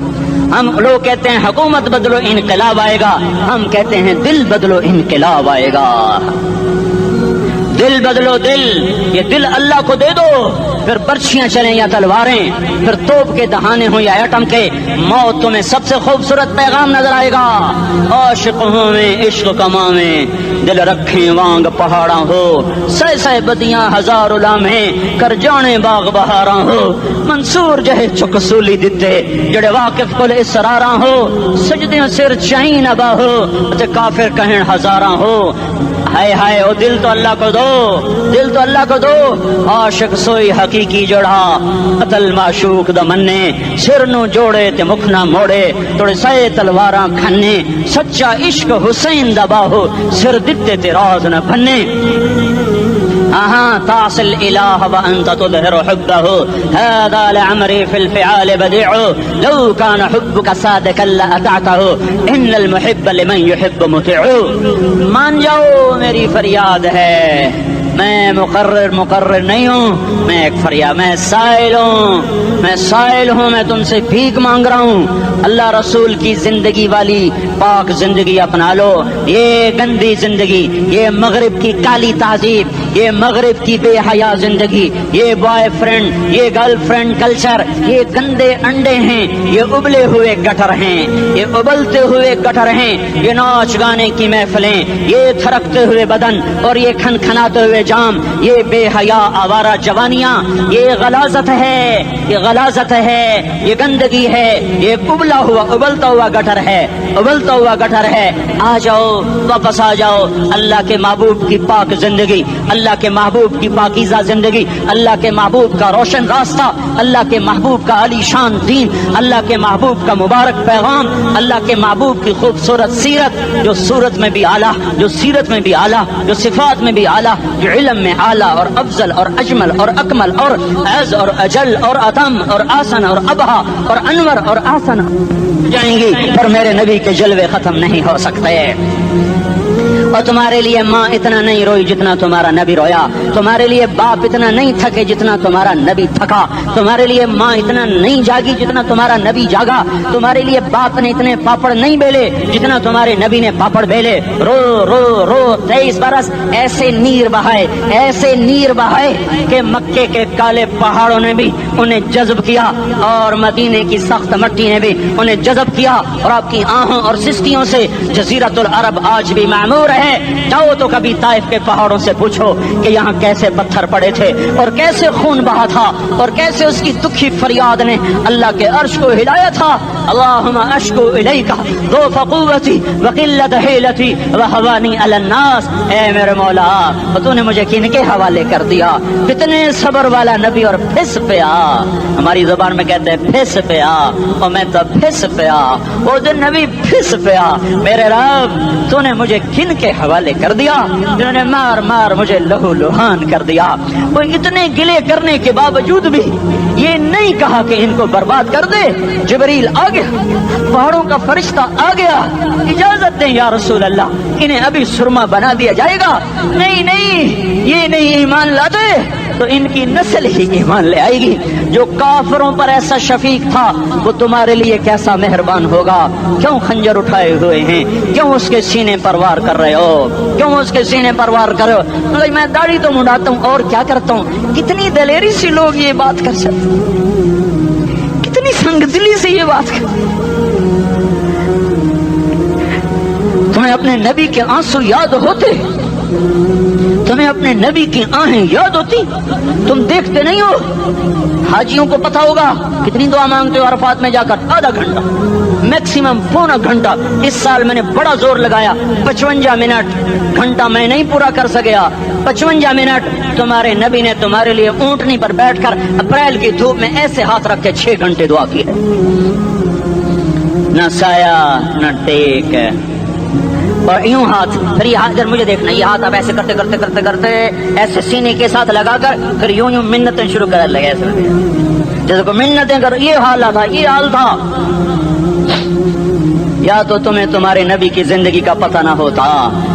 Speaker 3: لوگ کہتے ہیں حکومت بدلو انقلاب آئے گا, ہم کہتے ہیں دل بدلو انقلاب آئے گا. دل بدلو دل, یہ دل اللہ کو دے دو, پھر برچیاں چلیں یا تلواریں, پھر توپ کے دہانے ہوں یا ایٹم کے, موت تمہیں سب سے خوبصورت پیغام نظر آئے گا. عاشق ہوں میں عشق کما میں, دل رکھیں وانگ پہاڑاں ہو, سہ سہ بدیاں ہزار لامہیں, کر جانے باغ بہاراں ہو. منصور جہے چک سولی دتے, جڑے واقف کل اسراراں ہو, سجدیاں سر چائیں نبا ہو, تے کافر کہیں ہزاراں ہو. ہائے ہائے او دل تو اللہ کو دو, دل تو اللہ کو دو. عاشق سوئی حقیقی جوڑا, قتل معشوق دا مننے, سر نو جوڑے تے مکھ نہ موڑے, توڑے سائے تلواراں کھنے. سچا عشق حسین دا باہو, سر دتے تے راز نہ بھنے. تعصي الإله وأنت تظهر حبه, هذا لعمري في الفعال بديع, لو كان حبك صادقا لأطعته, إن المحب لمن يحب مطيع. مان جاؤ میری فریاد ہے, میں مقرر نہیں ہوں، میں ایک فریاد، میں سائل ہوں، میں تم سے بھیک مانگ رہا ہوں۔ اللہ رسول کی زندگی والی پاک زندگی اپنا لو، یہ گندی زندگی، یہ مغرب کی کالی تہذیب، یہ مغرب کی بے حیا زندگی، یہ بوائے فرینڈ، یہ گرل فرینڈ کلچر، یہ گندے انڈے ہیں، یہ ابلے ہوئے گٹر ہیں، یہ ابلتے ہوئے گٹر ہیں، یہ ناچ گانے کی محفلیں، یہ تھرکتے ہوئے بدن اور یہ کھنکھناتے ہوئے جام، یہ بے حیا آوارہ جوانیاں، یہ غلاظت ہے، یہ غلاظت ہے، یہ گندگی ہے، یہ ابلتا ہوا گٹر ہے، ابلتا ہوا گٹر ہے۔ آ جاؤ، واپس آ جاؤ اللہ کے محبوب کی پاک زندگی، اللہ کے محبوب کی پاکیزہ زندگی، اللہ کے محبوب کا روشن راستہ، اللہ کے محبوب کا علی شان دین، اللہ کے محبوب کا مبارک پیغام، اللہ کے محبوب کی خوبصورت سیرت، جو صورت میں بھی اعلیٰ، جو سیرت میں بھی اعلیٰ، جو صفات میں بھی اعلیٰ، جو علم میں اعلیٰ اور افضل اور اجمل اور اکمل اور اعز اور اجل اور اتم اور آسن اور ابہا اور انور اور آسن جائیں گی، پر میرے نبی کے جلوے ختم نہیں ہو سکتے۔ اور تمہارے لیے ماں اتنا نہیں روئی جتنا تمہارا نبی رویا، تمہارے لیے باپ اتنا نہیں تھکے جتنا تمہارا نبی تھکا، تمہارے لیے ماں اتنا نہیں جاگی جتنا تمہارا نبی جاگا، تمہارے لیے باپ نے اتنے پاپڑ نہیں بیلے جتنا تمہارے نبی نے پاپڑ بیلے۔ رو رو رو 23 برس ایسے نیر بہائے کہ مکے کے کالے پہاڑوں نے بھی انہیں جذب کیا اور مدینے کی سخت مٹی نے بھی انہیں جذب کیا، اور آپ کی آہوں اور سستیوں سے جزیرۃ العرب آج بھی معمور ہے۔ جاؤ تو کبھی طائف کے پہاڑوں سے پوچھو کہ یہاں کیسے پتھر پڑے تھے اور کیسے خون بہا تھا اور کیسے اس کی دکھی فریاد نے اللہ کے عرش کو ہلایا تھا۔ اللہم اشکو الیک ضعف قوتی وقلت حیلتی وہوانی علی الناس، اے میرے مولا تو نے مجھے کن کے حوالے کر دیا؟ کتنے صبر والا نبی، اور پھس پیا، ہماری زبان میں کہتے ہیں پھس پیا، اور میں تو پھس پیا، وہ دن نبی پھس پیا، میرے رب تو نے مجھے کن کے حوالے کر دیا جنہوں نے مار مار مجھے لہو لہان کر دیا۔ وہ اتنے گلے کرنے کے باوجود بھی یہ نہیں کہا کہ ان کو برباد کر دے۔ جبریل آ گیا، پہاڑوں کا فرشتہ آ گیا، اجازت دیں یا رسول اللہ، انہیں ابھی سرما بنا دیا جائے گا۔ نہیں نہیں، یہ نہیں ایمان لاتے تو ان کی نسل ہی ایمان لے آئے گی۔ جو کافروں پر ایسا شفیق تھا وہ تمہارے لیے کیسا مہربان ہوگا۔ کیوں خنجر اٹھائے ہوئے ہیں؟ کیوں اس کے سینے پر وار کر رہے ہو؟ کیوں اس کے سینے پر وار کر رہے ہو؟ میں داڑھی تو منڈاتا ہوں اور کیا کرتا ہوں۔ کتنی دلیری سے لوگ یہ بات کر سکتے، کتنی سنگ دلی سے یہ بات کر۔ تمہیں اپنے نبی کے آنسو یاد ہوتے؟ تمہیں اپنے نبی کی آہیں یاد ہوتی؟ تم دیکھتے نہیں ہو؟ حاجیوں کو پتا ہوگا کتنی دعا مانگتے ہو عرفات میں جا کر؟ آدھا گھنٹہ، میکسیمم پونا گھنٹہ۔ اس سال میں نے بڑا زور لگایا، 55 منٹ، گھنٹہ میں نہیں پورا کر سکیا، 55 منٹ تمہارے نبی نے تمہارے لیے اونٹنی پر بیٹھ کر اپریل کی دھوپ میں ایسے ہاتھ رکھ کے 6 گھنٹے دعا کی ہے۔ نہ سایہ نہ ٹیک، اور یوں ہاتھ، پھر یہ ہاتھ، مجھے دیکھنا، یہ ہاتھ آپ ایسے کرتے کرتے کرتے کرتے ایسے سینے کے ساتھ لگا کر پھر یوں یوں منتیں شروع کر لگے، ایسے جیسے کو منتیں کر۔ یہ حال تھا، یہ حال تھا۔ یا تو تمہیں تمہارے نبی کی زندگی کا پتہ نہ ہوتا،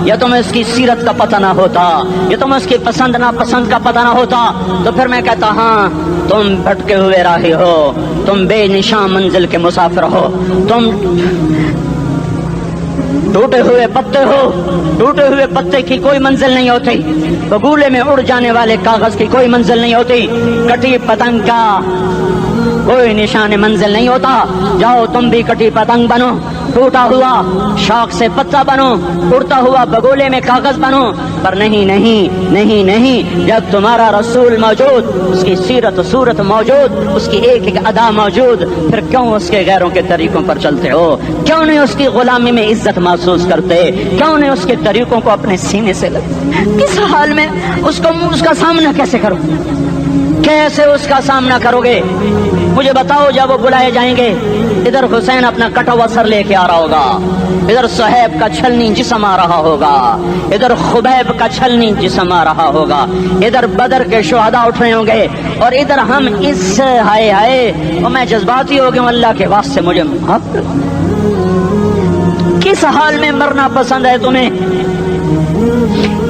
Speaker 3: یا تمہیں اس کی سیرت کا پتہ نہ ہوتا، یا تمہیں اس کی پسند ناپسند کا پتہ نہ ہوتا، تو پھر میں کہتا ہاں تم بھٹکے ہوئے راہی ہو، تم بے نشان منزل کے مسافر ہو، تم ٹوٹے ہوئے پتے ہو۔ ٹوٹے ہوئے پتے کی کوئی منزل نہیں ہوتی، بگولے میں اڑ جانے والے کاغذ کی کوئی منزل نہیں ہوتی، کٹی پتنگ کا کوئی نشان منزل نہیں ہوتا۔ جاؤ تم بھی کٹی پتنگ بنو، ٹوٹا ہوا شاخ سے پتا بنو، اڑتا ہوا بگولے میں کاغذ بنو، پر نہیں نہیں نہیں نہیں، جب تمہارا رسول موجود، اس کی سیرت صورت موجود، اس کی ایک ایک ادا موجود، پھر کیوں اس کے غیروں کے طریقوں پر چلتے ہو؟ کیوں نہیں اس کی غلامی میں عزت محسوس کرتے؟ کیوں نہیں اس کے طریقوں کو اپنے سینے سے لگتے؟ کس حال میں اس کا سامنا کیسے کرو؟ کیسے اس کا سامنا کرو گے؟ مجھے بتاؤ، جب وہ بلائے جائیں گے، ادھر حسین اپنا کٹا ہوا سر لے کے آ رہا ہوگا، ادھر صہیب کا چھلنی جسم آ رہا ہوگا، ادھر خبیب کا چھلنی جسم آ رہا ہوگا، ادھر بدر کے شہداء اٹھ رہے ہوں گے، اور ادھر ہم اس ہائے ہائے، اور میں جذباتی ہو گیا ہوں، اللہ کے واسطے مجھے معاف کر۔ کس حال میں مرنا پسند ہے تمہیں؟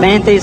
Speaker 3: 35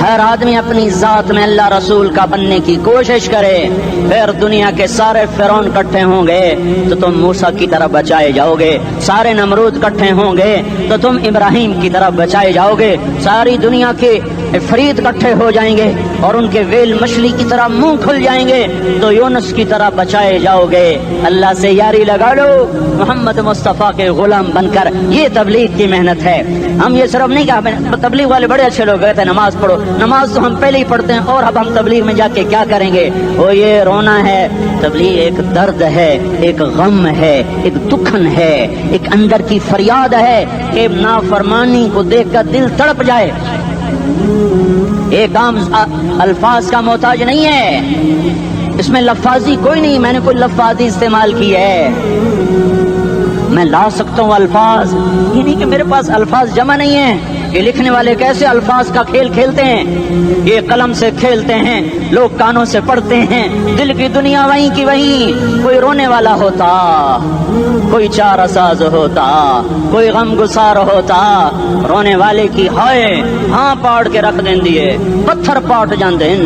Speaker 3: ہر آدمی اپنی ذات میں اللہ رسول کا بننے کی کوشش کرے، پھر دنیا کے سارے فرعون اکٹھے ہوں گے تو تم موسیٰ کی طرف بچائے جاؤ گے، سارے نمرود اکٹھے ہوں گے تو تم ابراہیم کی طرف بچائے جاؤ گے، ساری دنیا کے فرید اکٹھے ہو جائیں گے اور ان کے ویل مچھلی کی طرح منہ کھل جائیں گے تو یونس کی طرح بچائے جاؤ گے۔ اللہ سے یاری لگا لو، محمد مصطفیٰ کے غلام بن کر، یہ تبلیغ کی محنت ہے۔ ہم یہ صرف نہیں کہا، تبلیغ والے بڑے اچھے لوگ کہتے ہیں نماز پڑھو، نماز تو ہم پہلے ہی پڑھتے ہیں اور اب ہم تبلیغ میں جا کے کیا کریں گے؟ وہ یہ رونا ہے، تبلیغ ایک درد ہے، ایک غم ہے، ایک دکھن ہے، ایک اندر کی فریاد ہے کہ نافرمانی کو دیکھ کر دل تڑپ جائے۔ ایک عام الفاظ کا محتاج نہیں ہے، اس میں لفاظی کوئی نہیں، میں نے کوئی لفاظی استعمال کی ہے، میں لا سکتا ہوں الفاظ، یہ نہیں کہ میرے پاس الفاظ جمع نہیں ہیں۔ یہ لکھنے والے کیسے الفاظ کا کھیل کھیلتے ہیں، یہ قلم سے کھیلتے ہیں، لوگ کانوں سے پڑھتے ہیں، دل کی دنیا وہیں کی وہیں، کوئی رونے والا ہوتا، کوئی چارہ ساز ہوتا، کوئی غم گسار ہوتا، رونے والے کی ہائے ہاں پاڑ کے رکھ دیں دیے، پتھر پاٹ جان دیں۔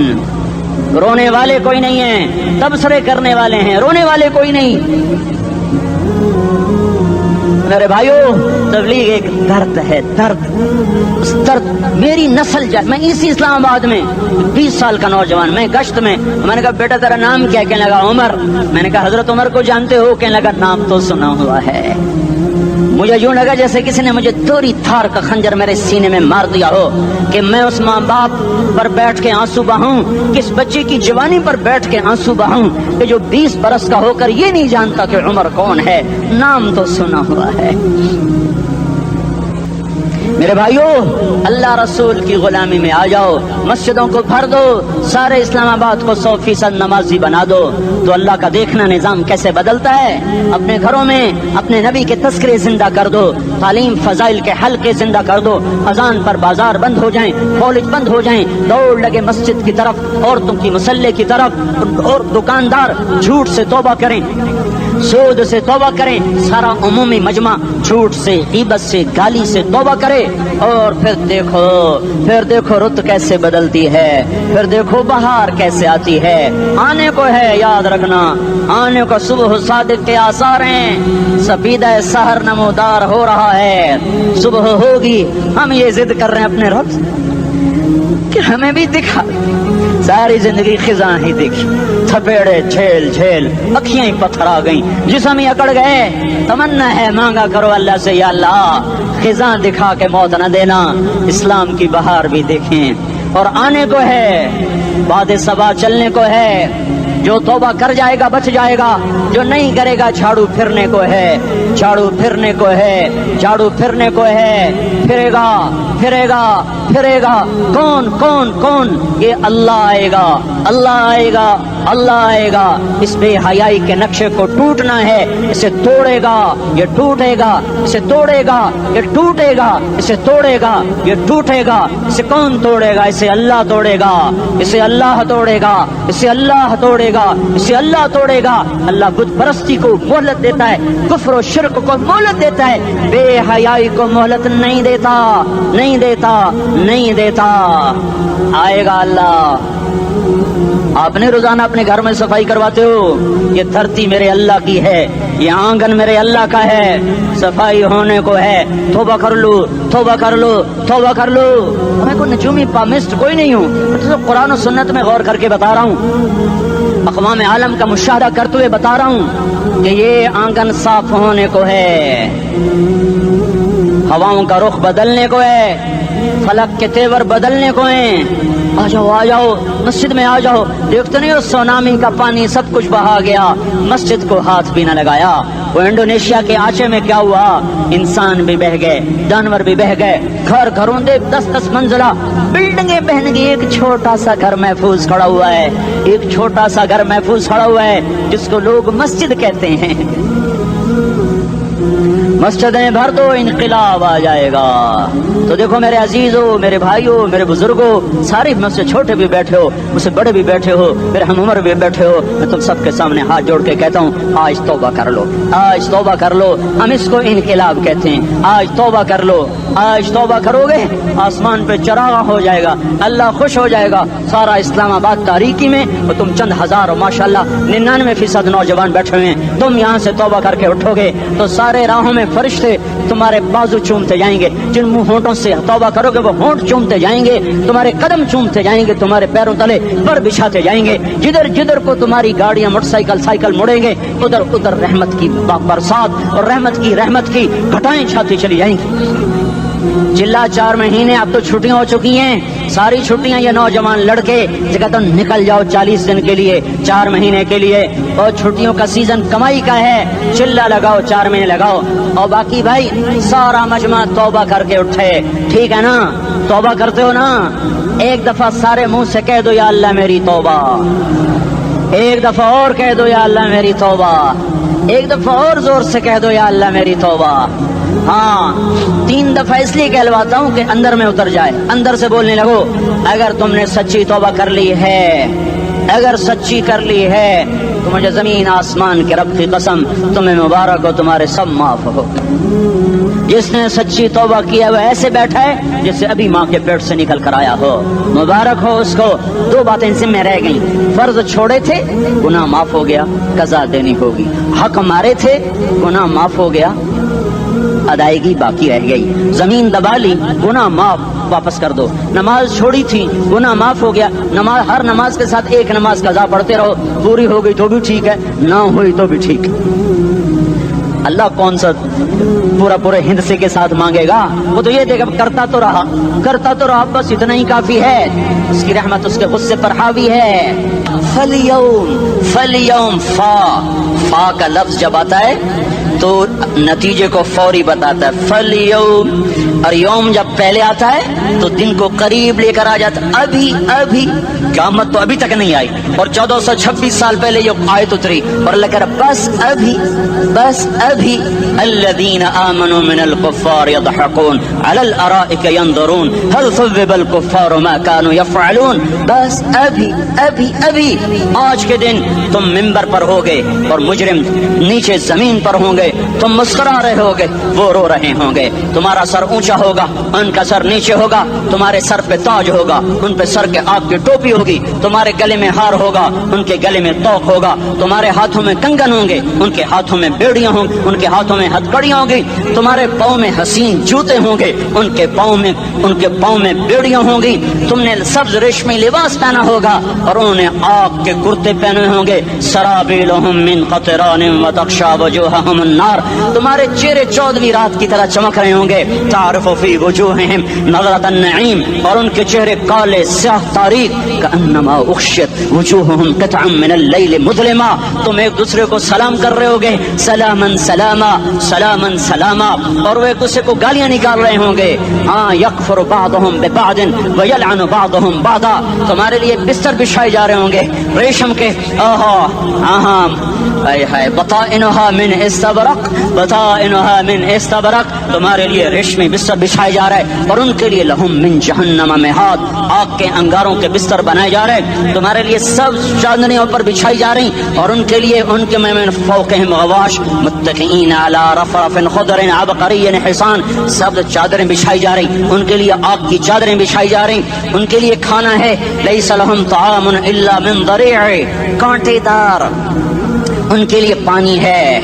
Speaker 3: رونے والے کوئی نہیں ہیں، تبصرے کرنے والے ہیں، رونے والے کوئی نہیں۔ میرے بھائیو، تبلیغ ایک درد ہے، درد، اس درد میری نسل جائے۔ میں اسی اسلام آباد میں 20 سال کا نوجوان، میں گشت میں نے کہا بیٹا تیرا نام کیا؟ کہنے لگا عمر۔ میں نے کہا حضرت عمر کو جانتے ہو؟ کہنے لگا نام تو سنا ہوا ہے۔ مجھے یوں لگا جیسے کسی نے مجھے دوری تھار کا خنجر میرے سینے میں مار دیا ہو کہ میں اس ماں باپ پر بیٹھ کے آنسو بہاؤں، کس بچے کی جوانی پر بیٹھ کے آنسو بہاؤں کہ جو 20 برس کا ہو کر یہ نہیں جانتا کہ عمر کون ہے، نام تو سنا ہوا ہے۔ میرے بھائیو، اللہ رسول کی غلامی میں آ جاؤ، مسجدوں کو بھر دو، سارے اسلام آباد کو 100% نمازی بنا دو تو اللہ کا دیکھنا نظام کیسے بدلتا ہے۔ اپنے گھروں میں اپنے نبی کے تذکرے زندہ کر دو، تعلیم فضائل کے حلقے زندہ کر دو، اذان پر بازار بند ہو جائیں، کالج بند ہو جائیں، دوڑ لگے مسجد کی طرف، عورتوں کی مصلے کی طرف، اور دکاندار جھوٹ سے توبہ کریں، سود سے توبہ کریں، سارا عمومی مجمع جھوٹ سے، غیبت سے، گالی سے توبہ کرے، اور پھر دیکھو رت کیسے بدلتی ہے، پھر دیکھو بہار کیسے آتی ہے۔ آنے کو ہے، یاد رکھنا، آنے کو صبح صادق کے آثار ہیں، سپیدہ سحر نمودار ہو رہا ہے، صبح ہوگی۔ ہم یہ ضد کر رہے ہیں اپنے رب کہ ہمیں بھی دکھا، ساری زندگی خزاں ہی دیکھی، تھپیڑے جھیل جھیل، اکھیاں ہی پتھر آ گئیں، جسم ہی اکڑ گئے۔ تمنا ہے مانگا کرو اللہ سے، یا اللہ خزاں دکھا کے موت نہ دینا، اسلام کی بہار بھی دیکھیں۔ اور آنے کو ہے، باد صبا چلنے کو ہے، جو توبہ کر جائے گا بچ جائے گا، جو نہیں کرے گا جھاڑو پھرنے کو ہے، جھاڑو پھرنے کو ہے، جھاڑو پھرنے کو ہے، پھرے گا پھرے گا پھرے گا۔ کون کون کون؟ یہ اللہ آئے گا، اللہ آئے گا، اللہ آئے گا۔ اس بے حیائی کے نقشے کو ٹوٹنا ہے، اسے توڑے گا، یہ ٹوٹے گا، اسے توڑے گا، یہ ٹوٹے گا، اسے توڑے گا، یہ ٹوٹے گا۔ اسے کون توڑے گا؟ اسے اللہ توڑے گا، اسے اللہ توڑے گا، اسے اللہ توڑے گا، اسے اللہ توڑے گا۔ اللہ بت پرستی کو مہلت دیتا ہے، کفر و شرک کو مہلت دیتا ہے، بے حیائی کو مہلت نہیں دیتا، نہیں دیتا، نہیں دیتا۔ آئے گا اللہ۔ آپ نے روزانہ اپنے گھر میں صفائی کرواتے ہو، یہ دھرتی میرے اللہ کی ہے، یہ آنگن میرے اللہ کا ہے، صفائی ہونے کو ہے، توبہ کر لو، توبہ کر لو، توبہ کر لو۔ میں کوئی نجومی پامسٹ کوئی نہیں ہوں، میں تو قرآن و سنت میں غور کر کے بتا رہا ہوں، اقوام عالم کا مشاہدہ کرتے ہوئے بتا رہا ہوں کہ یہ آنگن صاف ہونے کو ہے، ہواؤں کا رخ بدلنے کو ہے، فلک کے تیور بدلنے کو ہیں۔ آ جاؤ آ جاؤ، مسجد میں آ جاؤ۔ دیکھتے نہیں ہو سونامی کا پانی سب کچھ بہا گیا، مسجد کو ہاتھ بھی نہ لگایا۔ وہ انڈونیشیا کے آچے میں کیا ہوا؟ انسان بھی بہ گئے، جانور بھی بہ گئے، گھر گھروں دے 10-10 منزلہ بلڈنگیں بہن گئی، ایک چھوٹا سا گھر محفوظ کھڑا ہوا ہے، ایک چھوٹا سا گھر محفوظ کھڑا ہوا ہے جس کو لوگ مسجد کہتے ہیں۔ مسجدیں بھر دو انقلاب آ جائے گا. تو دیکھو میرے عزیزوں، میرے بھائیوں، میرے بزرگوں، سارے مجھ سے چھوٹے بھی بیٹھے ہو، مجھ سے بڑے بھی بیٹھے ہو، میرے ہم عمر بھی بیٹھے ہو، میں تم سب کے سامنے ہاتھ جوڑ کے کہتا ہوں آج توبہ کر لو، آج توبہ کر لو. ہم اس کو انقلاب کہتے ہیں. آج توبہ کر لو. آج توبہ کرو گے آسمان پہ چراغ ہو جائے گا، اللہ خوش ہو جائے گا. سارا اسلام آباد تاریکی میں اور تم چند ہزار اور ماشاءاللہ 99% نوجوان بیٹھے ہوئے ہیں. تم یہاں سے توبہ کر کے اٹھو گے تو سارے راہوں میں فرشتے تمہارے بازو چومتے جائیں گے. جن منہ ہونٹوں سے توبہ کرو گے وہ ہونٹ چومتے جائیں گے، تمہارے قدم چومتے جائیں گے، تمہارے پیروں تلے پر بچھاتے جائیں گے. جدھر جدھر کو تمہاری گاڑیاں موٹر سائیکل سائیکل مڑیں گے ادھر ادھر رحمت کی برسات اور رحمت کی گھٹائیں چھاتی چلی جائیں گی. چلا 4 مہینے اب تو چھٹیاں ہو چکی ہیں، ساری چھٹیاں یہ نوجوان لڑکے جگہ تو نکل جاؤ 40 دن کے لیے، 4 مہینے کے لیے. اور چھٹیوں کا سیزن کمائی کا ہے، چلا لگاؤ 4 مہینے لگاؤ. اور باقی بھائی سارا مجمع توبہ کر کے اٹھے، ٹھیک ہے نا؟ توبہ کرتے ہو نا؟ ایک دفعہ سارے منہ سے کہہ دو یا اللہ میری توبہ. ایک دفعہ اور کہہ دو یا اللہ میری توبہ. ایک دفعہ اور زور سے کہہ دو یا اللہ میری توبہ. ہاں 3 دفعہ اس لیے کہلواتا ہوں کہ اندر میں اتر جائے، اندر سے بولنے لگو. اگر تم نے سچی توبہ کر لی ہے، اگر سچی کر لی ہے تو مجھے زمین آسمان کے رب کی قسم تمہیں مبارک ہو، تمہارے سب معاف ہو. جس نے سچی توبہ کیا وہ ایسے بیٹھا ہے جسے ابھی ماں کے پیٹ سے نکل کر آیا ہو، مبارک ہو اس کو. 2 باتیں ان سے میں رہ گئیں. فرض چھوڑے تھے، گناہ معاف ہو گیا، قضا دینی ہوگی. حق مارے تھے، گناہ معاف ہو گیا، ادائیگی باقی رہ گئی. زمین دبا لی، گناہ معاف، واپس کر دو. نماز چھوڑی تھی، گناہ معاف ہو گیا. نماز ہر نماز کے ساتھ ایک نماز قضا پڑھتے رہو، پوری ہو گئی تو بھی ٹھیک ہے، نہ ہوئی تو بھی ٹھیک. اللہ کون سا پورے ہند سے کے ساتھ مانگے گا؟ وہ تو یہ دیکھا کرتا تو رہا، بس اتنا ہی کافی ہے. اس کی رحمت اس کے غصے پر حاوی ہے. فَالْيَوْمِ فا کا لفظ جب آتا ہے تو نتیجے کو فوری بتاتا ہے. فَالْيَوْمِ اور یوم جب پہلے آتا ہے تو دن کو قریب لے کر آ جاتا. ابھی قیامت تو ابھی تک نہیں آئی اور 1426 سال پہلے یہ آیت اتری اور اللہ کہہ رہا بس ابھی الذین آمنوا من الکفار یضحکون علی الارائک ینظرون هل ثوب الکفار ما كانوا يفعلون. بس ابھی آج کے دن تم منبر پر ہوگے اور مجرم نیچے زمین پر ہوں گے، تم مسکرا رہے ہوگے، وہ رو رہے ہوں گے. تمہارا سر اونچا ہوگا، ان کا سر نیچے ہوگا. تمہارے سر پہ تاج ہوگا، ان پہ سر کے آگ کی ٹوپی ہوگی. تمہارے گلے میں ہار ہوگا، ان کے گلے میں توق ہوگا. تمہارے ہاتھوں میں کنگن ہوں گے، ان کے ہاتھوں میں بیڑیاں ہوں گی، ان کے ہاتھوں میں ہتھکڑیاں ہوں گی. تمہارے پاؤں میں حسین جوتے ہوں گے، ان کے پاؤں میں بیڑیاں ہوں گی. تم نے سبز ریشمی لباس پہنا ہوگا اور انہوں نے آگ کے کرتے پہنے ہوں گے. سرابیلہم من قطران وتغشی وجوہہم النار. تمہارے چہرے 14ویں رات کی طرح چمک رہے ہوں گے. تعرف فی وجوہہم نظرۃ النعیم اور ان کے چہرے کالے سیاہ تاریک. کأنما اغشیت وجوہہم قطعا من اللیل مظلما. تم ایک دوسرے کو سلام کر رہے ہوگے، سلامن سلاما سلامن سلاما، اور وہ ایک دوسرے کو گالیاں نکال رہے ہوں گے. ہاں یکفر بعضہم ببعض ویلعن بعضہم بعضا. تمہارے لیے بستر بچھائے جا رہے ہوں گے ریشم کے. بطائنها من استبرق، بطائنها من استبرق. تمہارے لیے ریشمی بستر بچھائے جا رہے ہیں اور ان کے لیے لہم من جہنم مہاد، آگ کے انگاروں کے بستر بنائے جا رہے ہیں. تمہارے لیے سب چادریں پر بچھائی جا رہی اور ان کے لیے ان کے من فوقہم غواش متکئین علی رفرف خضر عبقری حصان. سب چادریں بچھائی جا رہی، ان کے لیے آگ کی چادریں بچھائی جا رہی. ان کے لیے کھانا ہے لیس لہم طعام الا من ضریع، کانٹے دار. ان کے لیے پانی ہے،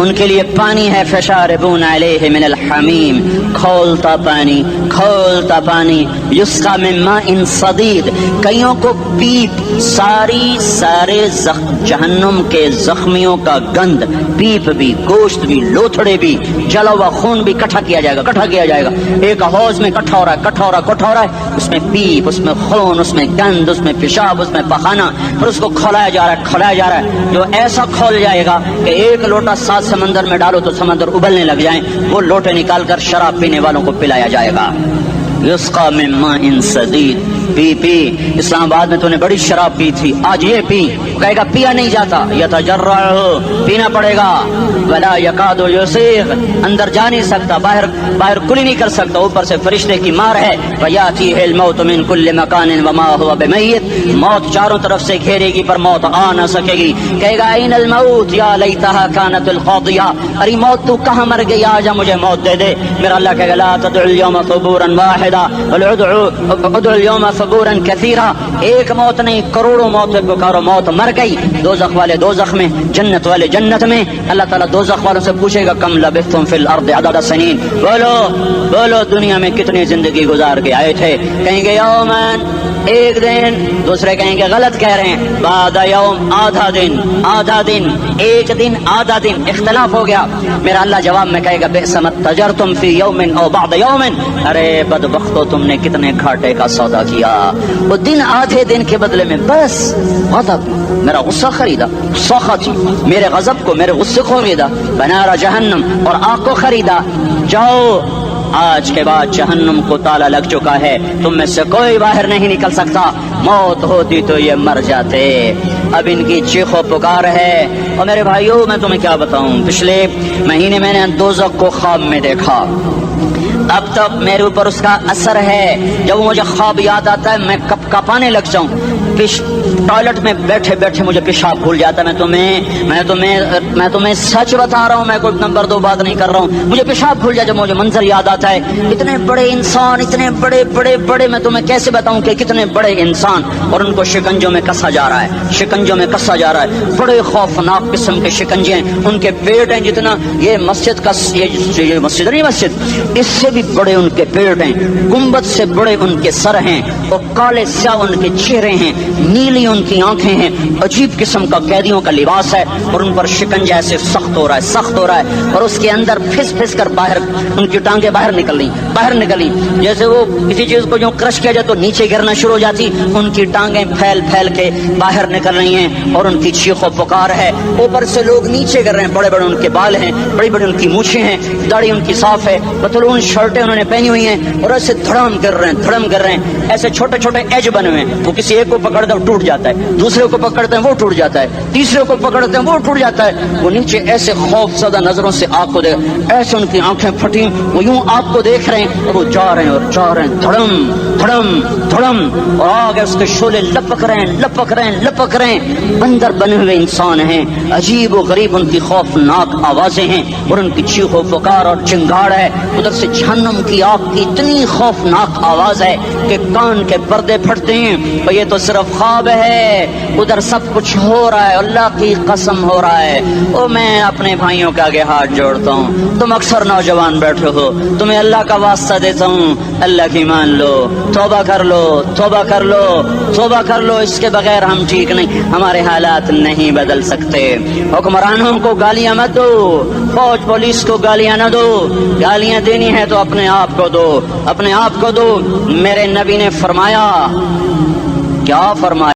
Speaker 3: ان کے لیے پانی ہے. فشاربون علیہ من الحمیم، کھولتا پانی. یسقا من ماء صدید، کئیوں کو پیپ سارے جہنم کے زخمیوں کا گند، پیپ بھی، گوشت بھی، لوتھڑے بھی، جلا ہوا خون بھی اکٹھا کیا جائے گا. ایک حوض میں اکٹھا ہو رہا ہے. اس میں پیپ، اس میں خون، اس میں گند، اس میں پیشاب، اس میں پخانہ، پھر اس کو کھولایا جا رہا ہے. جو ایسا کھول جائے گا کہ 1 لوٹا 7 سمندر میں ڈالو تو سمندر ابلنے لگ جائیں، وہ لوٹے نکال کر شراب پینے والوں کو پلایا جائے گا. یسقا من ماء صدید پی پی اسلام آباد میں تو نے بڑی شراب پی تھی، آج یہ پی، کہے گا پیا نہیں جاتا، یتجرعہ پینا پڑے گا، ولا یکاد یسیغ اندر جا نہیں سکتا، باہر کلی نہیں کر سکتا، اوپر سے فرشتے کی مار ہے، فیاتیہ الموت من کل مکان وما هو بمیت، موت چاروں طرف سے گھیرے گی پر موت آ نہ سکے گی، کہے گا این الموت یا لیتہا کانت القاضیہ، ارے موت تو کہاں مر گئی، آجا مجھے موت دے دے، میرا اللہ کہے گا لا تدعو اليوم ثبورا واحدا بل ادعو اليوم ثبورا کثیرا، ایک موت نہیں کروڑوں موت پکارو، موت مر گئی، دوزخ والے دوزخ میں، جنت والے جنت میں، اللہ تعالیٰ دوزخ والوں سے پوچھے گا کم لبثتم فی الارض عدد سنین، بولو دنیا میں کتنی زندگی گزار کے آئے تھے، کہیں گے یومن ایک دن، دوسرے کہیں گے غلط کہہ رہے ہیں، بعد یوم آدھا دن، ایک دن آدھا دن، اختلاف ہو گیا، میرا اللہ جواب میں کہے گا بئس ما تجرتم فی یوم او بعد یوم، ارے بدبختو تم نے کتنے گھاٹے کا سودا کیا، وہ دن آدھے دن کے بدلے میں بس غضب، میرا غصہ خریدا، سخط میرے غضب کو، میرے غصے کو خریدا، بنار جہنم اور آگ کو خریدا، جاؤ آج کے بعد جہنم کو تالا لگ چکا ہے، تم میں سے کوئی باہر نہیں نکل سکتا، موت ہوتی تو یہ مر جاتے، اب ان کی چیخ و پکار ہے۔ اور میرے بھائیوں میں تمہیں کیا بتاؤں، پچھلے مہینے میں نے دوزخ کو خواب میں دیکھا، اب تک میرے اوپر اس کا اثر ہے، جب مجھے خواب یاد آتا ہے میں کپ کپانے لگ جاؤں، ٹوائلٹ میں بیٹھے بیٹھے مجھے پیشاب بھول جاتا ہے، میں تمہیں سچ بتا رہا ہوں، میں کوئی نمبر 2 بات نہیں کر رہا ہوں، مجھے پیشاب بھول جاتا ہے جب مجھے منظر یاد آتا ہے، اتنے بڑے انسان، اتنے بڑے میں تمہیں کیسے بتاؤں کہ کتنے بڑے انسان، اور ان کو شکنجوں میں کسا جا رہا ہے، بڑے خوفناک قسم کے شکنجے ہیں، ان کے پیٹ ہیں جتنا یہ مسجد کا، یہ مسجد نہیں، مسجد اس سے بھی بڑے ان کے پیٹ ہیں، گنبد سے بڑے ان کے سر ہیں، اور کالے سیاہ ان کے چہرے ہیں، نیلی ان کی آنکھیں ہیں، عجیب قسم کا قیدیوں کا لباس ہے، اور ان پر شکنجہ ایسے سخت ہو رہا ہے، اور اس کے اندر پھس کر باہر ان کی ٹانگیں باہر نکلی، جیسے وہ کسی چیز کو جو کرش کیا جائے تو نیچے گرنا شروع ہو جاتی، ان کی ٹانگیں پھیل کے باہر نکل رہی ہیں، اور ان کی چیخ و پکار ہے، اوپر سے لوگ نیچے گر رہے ہیں، بڑے ان کے بال ہیں، بڑی ان کی مونچھیں ہیں، داڑھی ان کی صاف ہے، پتلون شرٹیں انہوں نے پہنی ہوئی ہیں، اور ایسے دھڑم کر رہے ہیں، ایسے چھوٹے ایج بنے ہوئے ہیں، وہ کسی ایک کو پکڑتے ہیں ٹوٹ جاتا ہے، دوسرے کو پکڑتے ہیں وہ ٹوٹ جاتا ہے، تیسرے کو پکڑتے ہیں وہ ٹوٹ جاتا ہے، وہ نیچے ایسے خوف زدہ نظروں سے آپ کو دیکھ، ایسے ان کی آنکھیں پھٹی، وہ یوں آپ کو دیکھ رہے ہیں، اور وہ جا رہے ہیں دھڑم، اور آگے اس کے شعلے لپک رہے ہیں، بندر بنے ہوئے انسان ہیں، عجیب و غریب ان کی خوفناک آوازیں ہیں، اور ان کی چیخ و پکار اور چنگاڑ ہے، ادھر سے جہنم کی آگ کی اتنی خوفناک آواز ہے کہ کان کے پردے پھٹتے ہیں، اور یہ تو صرف خواب ہے، ادھر سب کچھ ہو رہا ہے، اللہ کی قسم ہو رہا ہے۔ او میں اپنے بھائیوں کے آگے ہاتھ جوڑتا ہوں، تم اکثر نوجوان بیٹھے ہو، تمہیں اللہ کا واسطہ دیتا ہوں، اللہ کی مان لو، توبہ کر لو، اس کے بغیر ہم ٹھیک نہیں، ہمارے حالات نہیں بدل سکتے۔ حکمرانوں کو گالیاں مت دو، فوج پولیس کو گالیاں نہ دو، گالیاں دینی ہے تو اپنے آپ کو دو، میرے نبی نے فرمایا، کیا فرمایا؟